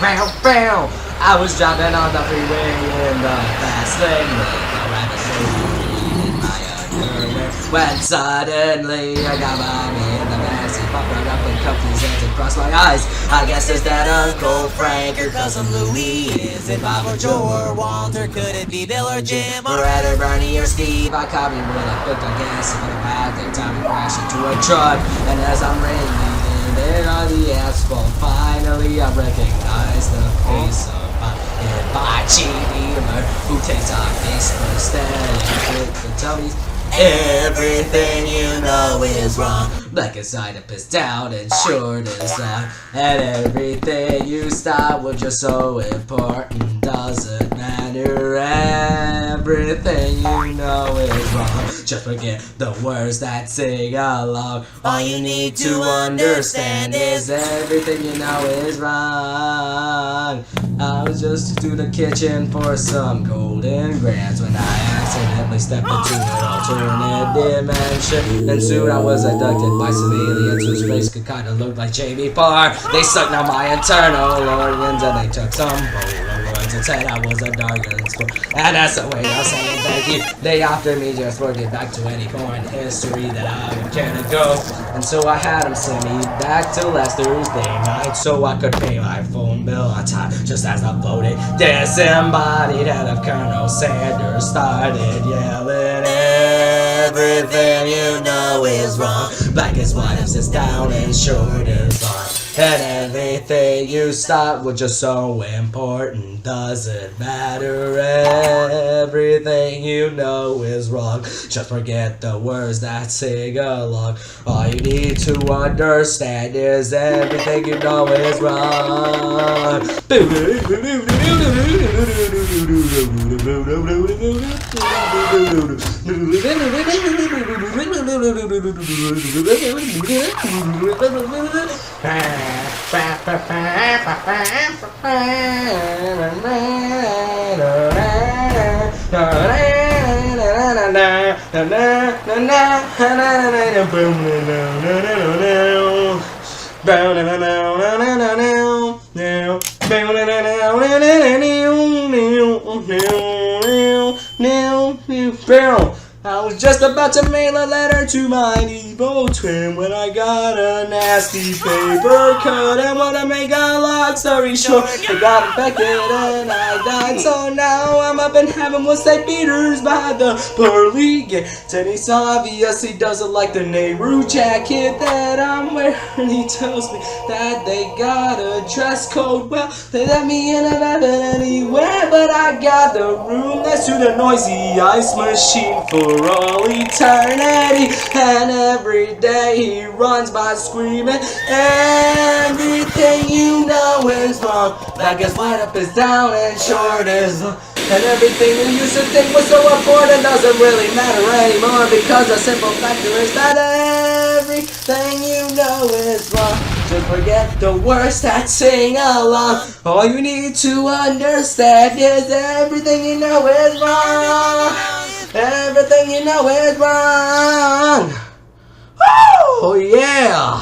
I was driving on the freeway in the fast lane with a rabbit in my underwear. When suddenly I got mommy in the backseat, popped right up and cuffed his hands across my eyes. I guess it's that Uncle Frank or Cousin Louie. Is it Bob or Joe or Walter? Could it be Bill or Jim or Ed or Bernie or Steve? I caught me with a foot on gas and a bad thing time to crash into a truck. And as I'm raining in on the asphalt, finally I recognize the face of my hibachi dealer who takes off his first and with the tummies. Everything you know is wrong. Black is side up is down and short is long. And everything you start was just so important. Doesn't matter. Everything you know is wrong. Just forget the words that sing along. All you need to understand is everything you know is wrong. I was just to the kitchen for some golden grams when I accidentally stepped into an alternate dimension. And soon I was abducted by some aliens whose face could kinda look like Jamie Parr. They sucked out my internal organs and they took some Polaroids and said I was a Dargan sport. And that's the way I say thank you. They offered me just for get back to any point in history that I would care to go. And so I had them send me back to last Thursday night so I could pay my phone bill on time. Just as I floated, disembodied head of Colonel Sanders started yelling, everything you know is wrong. Black is white, is down and short is long. And everything you start was just so important. Doesn't matter. Everything you know is wrong. Just forget the words that sing along. All you need to understand is everything you know is wrong. I was just about to mail a letter to my Nebo twin when I got a nasty paper cut. And wanna make a long story short, I got infected and I died. So now I'm up in heaven with St. Peter's by the pearly gate. And he obviously doesn't like the Nehru jacket that I'm wearing. He tells me that they got a dress code. Well, they let me in and out anywhere, but I got the room next to the noisy ice machine for all eternity. And every day he runs by screaming, everything you know is wrong. Black is white, up is down, and short is long. And everything you used to think was so important doesn't really matter anymore, because the simple factor is that everything you know is wrong. Just forget the words that sing along. All you need to understand is everything you know is wrong. Everything you know is wrong. Oh yeah.